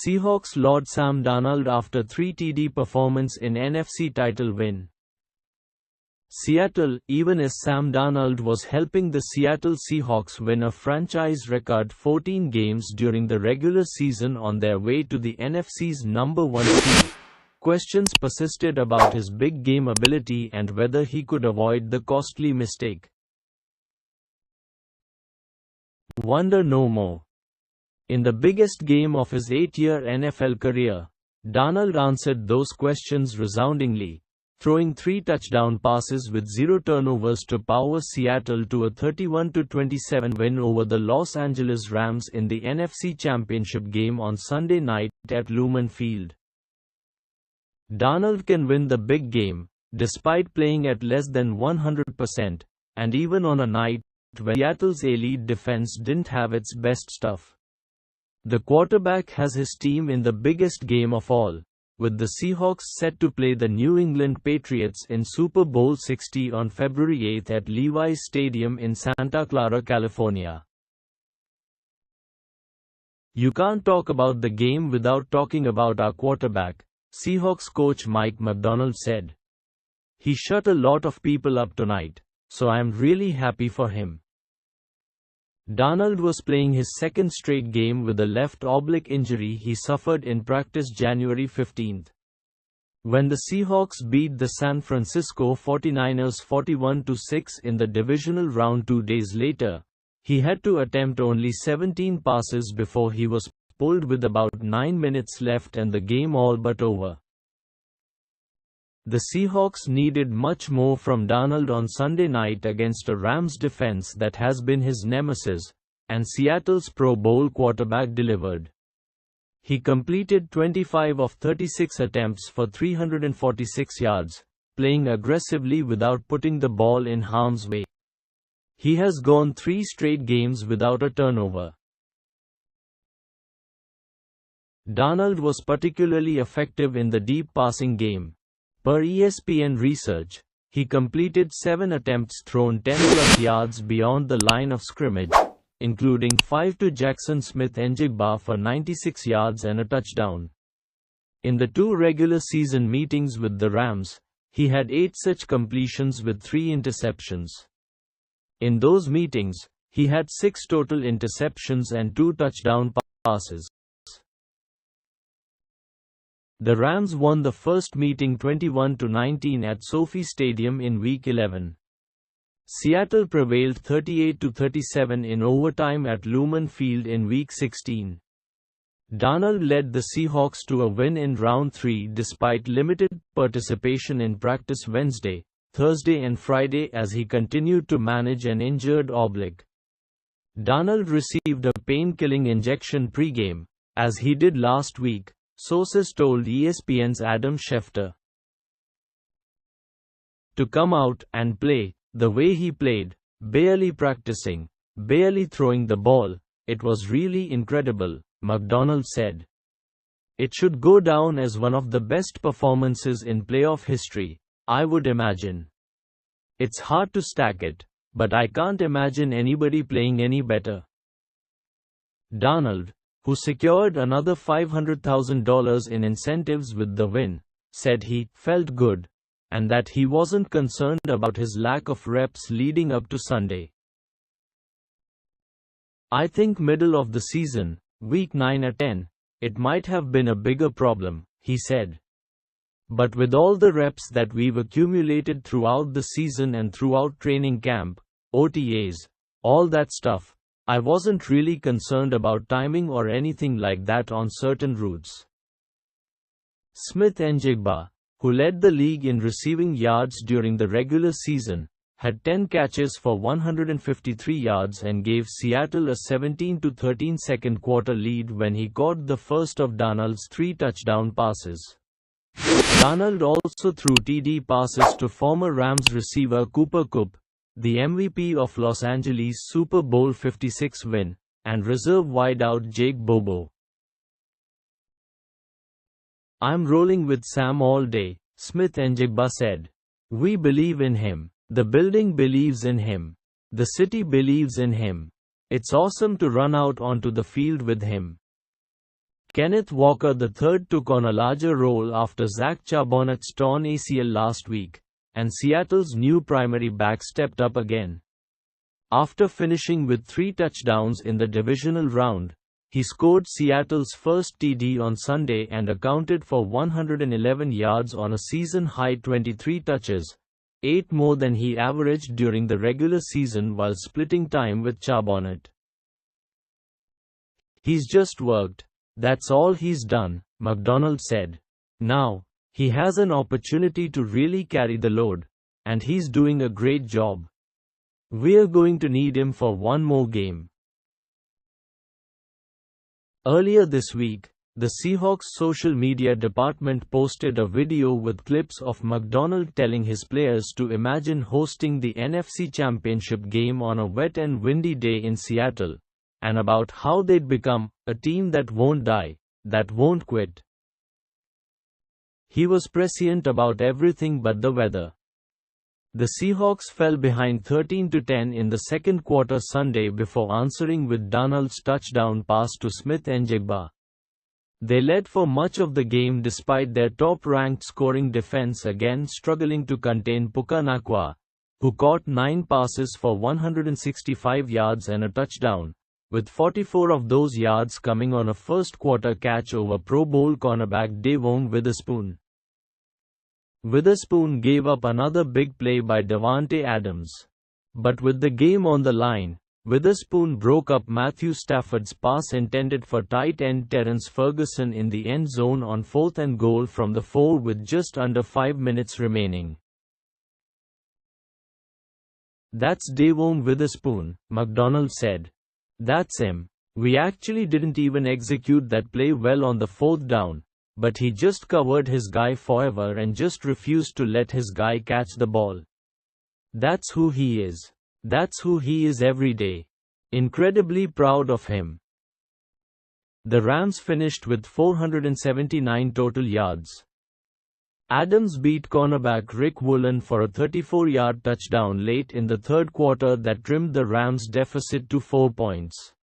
Seahawks Lord Sam Darnold after 3 TD performance in NFC title win. Seattle, even as Sam Darnold was helping the Seattle Seahawks win a franchise record 14 games during the regular season on their way to the NFC's number 1 seed. Questions persisted about his big game ability and whether he could avoid the costly mistake. Wonder no more. In the biggest game of his 8-year NFL career, Darnold answered those questions resoundingly, throwing 3 touchdown passes with 0 turnovers to power Seattle to a 31-27 win over the Los Angeles Rams in the NFC Championship game on Sunday night at Lumen Field. Darnold can win the big game, despite playing at less than 100%, and even on a night when Seattle's elite defense didn't have its best stuff. The quarterback has his team in the biggest game of all, with the Seahawks set to play the New England Patriots in Super Bowl 60 on February 8 at Levi's Stadium in Santa Clara, California. You can't talk about the game without talking about our quarterback, Seahawks coach Mike McDonald said. He shut a lot of people up tonight, so I'm really happy for him. Darnold was playing his second straight game with a left oblique injury he suffered in practice January 15. When the Seahawks beat the San Francisco 49ers 41-6 in the divisional round 2 days later, he had to attempt only 17 passes before he was pulled with about 9 minutes left and the game all but over. The Seahawks needed much more from Darnold on Sunday night against a Rams defense that has been his nemesis, and Seattle's Pro Bowl quarterback delivered. He completed 25 of 36 attempts for 346 yards, playing aggressively without putting the ball in harm's way. He has gone 3 straight games without a turnover. Darnold was particularly effective in the deep passing game. Per ESPN research, he completed 7 attempts thrown 10+ yards beyond the line of scrimmage, including 5 to Jackson Smith-Njigba for 96 yards and a touchdown. In the 2 regular season meetings with the Rams, he had 8 such completions with 3 interceptions. In those meetings, he had 6 total interceptions and 2 touchdown passes. The Rams won the first meeting 21-19 at SoFi Stadium in Week 11. Seattle prevailed 38-37 in overtime at Lumen Field in Week 16. Darnold led the Seahawks to a win in Round 3 despite limited participation in practice Wednesday, Thursday and Friday as he continued to manage an injured oblique. Darnold received a pain-killing injection pre-game, as he did last week, sources told ESPN's Adam Schefter. To come out and play the way he played, barely practicing, barely throwing the ball, it was really incredible, McDonald said. It should go down as one of the best performances in playoff history, I would imagine. It's hard to stack it, but I can't imagine anybody playing any better. Darnold, who secured another $500,000 in incentives with the win, said he felt good, and that he wasn't concerned about his lack of reps leading up to Sunday. I think middle of the season, week 9 or 10, it might have been a bigger problem, he said. But with all the reps that we've accumulated throughout the season and throughout training camp, OTAs, all that stuff, I wasn't really concerned about timing or anything like that on certain routes. Smith-Njigba, who led the league in receiving yards during the regular season, had 10 catches for 153 yards and gave Seattle a 17-13 second quarter lead when he caught the first of Darnold's 3 touchdown passes. Darnold also threw TD passes to former Rams receiver Cooper Kupp, the MVP of Los Angeles' Super Bowl 56 win, and reserve wideout Jake Bobo. I'm rolling with Sam all day, Smith-Njigba said. We believe in him. The building believes in him. The city believes in him. It's awesome to run out onto the field with him. Kenneth Walker III took on a larger role after Zach Charbonnet's torn ACL last week, and Seattle's new primary back stepped up again. After finishing with 3 touchdowns in the divisional round, he scored Seattle's first TD on Sunday and accounted for 111 yards on a season-high 23 touches, 8 more than he averaged during the regular season while splitting time with Charbonnet. "He's just worked. That's all he's done," McDonald said. "Now, he has an opportunity to really carry the load, and he's doing a great job. We're going to need him for one more game." Earlier this week, the Seahawks social media department posted a video with clips of McDonald telling his players to imagine hosting the NFC Championship game on a wet and windy day in Seattle, and about how they'd become a team that won't die, that won't quit. He was prescient about everything but the weather. The Seahawks fell behind 13-10 in the second quarter Sunday before answering with Darnold's touchdown pass to Smith-Njigba. They led for much of the game despite their top-ranked scoring defense again struggling to contain Puka Nacua, who caught 9 passes for 165 yards and a touchdown, with 44 of those yards coming on a first-quarter catch over Pro Bowl cornerback Devon Witherspoon. Witherspoon gave up another big play by Davante Adams. But with the game on the line, Witherspoon broke up Matthew Stafford's pass intended for tight end Terrence Ferguson in the end zone on 4th and goal from the 4 with just under 5 minutes remaining. "That's Devon Witherspoon," McDonald said. "That's him. We actually didn't even execute that play well on the 4th down, but he just covered his guy forever and just refused to let his guy catch the ball. That's who he is. That's who he is every day. Incredibly proud of him." The Rams finished with 479 total yards. Adams beat cornerback Rick Woolen for a 34-yard touchdown late in the third quarter that trimmed the Rams' deficit to 4 points.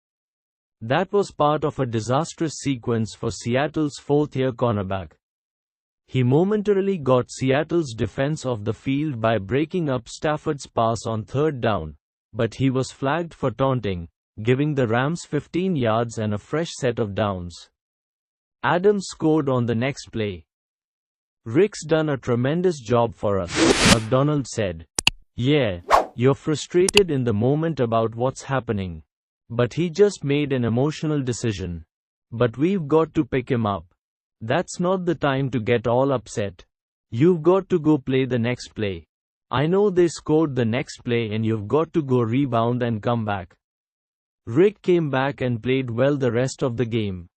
That was part of a disastrous sequence for Seattle's 4th-year cornerback. He momentarily got Seattle's defense off the field by breaking up Stafford's pass on 3rd down, but he was flagged for taunting, giving the Rams 15 yards and a fresh set of downs. Adams scored on the next play. "Rick's done a tremendous job for us," McDonald said. "Yeah, you're frustrated in the moment about what's happening. But he just made an emotional decision. But we've got to pick him up. That's not the time to get all upset. You've got to go play the next play. I know they scored the next play and you've got to go rebound and come back." Rick came back and played well the rest of the game.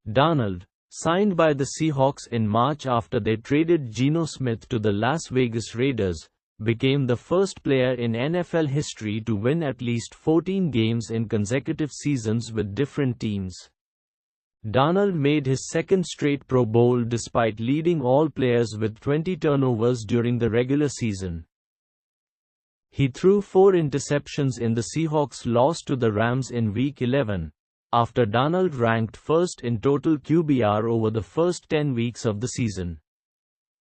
Darnold, signed by the Seahawks in March after they traded Geno Smith to the Las Vegas Raiders, became the first player in NFL history to win at least 14 games in consecutive seasons with different teams. Darnold made his second straight Pro Bowl despite leading all players with 20 turnovers during the regular season. He threw 4 interceptions in the Seahawks' loss to the Rams in Week 11, after Darnold ranked first in total QBR over the first 10 weeks of the season.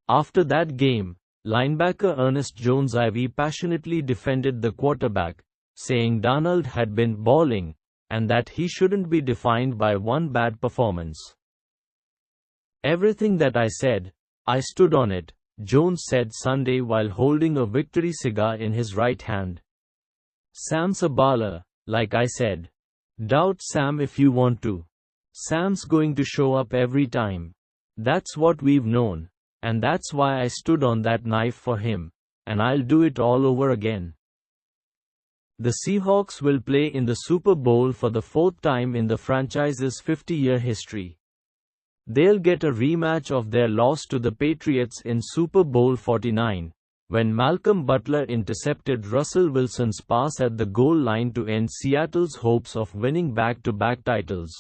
After that game, linebacker Ernest Jones-Ivy passionately defended the quarterback, saying Darnold had been balling, and that he shouldn't be defined by one bad performance. "Everything that I said, I stood on it," Jones said Sunday while holding a victory cigar in his right hand. "Sam's a baller, like I said. Doubt Sam if you want to. Sam's going to show up every time. That's what we've known, and that's why I stood on that knife for him, and I'll do it all over again." The Seahawks will play in the Super Bowl for the 4th time in the franchise's 50-year history. They'll get a rematch of their loss to the Patriots in Super Bowl 49, when Malcolm Butler intercepted Russell Wilson's pass at the goal line to end Seattle's hopes of winning back-to-back titles.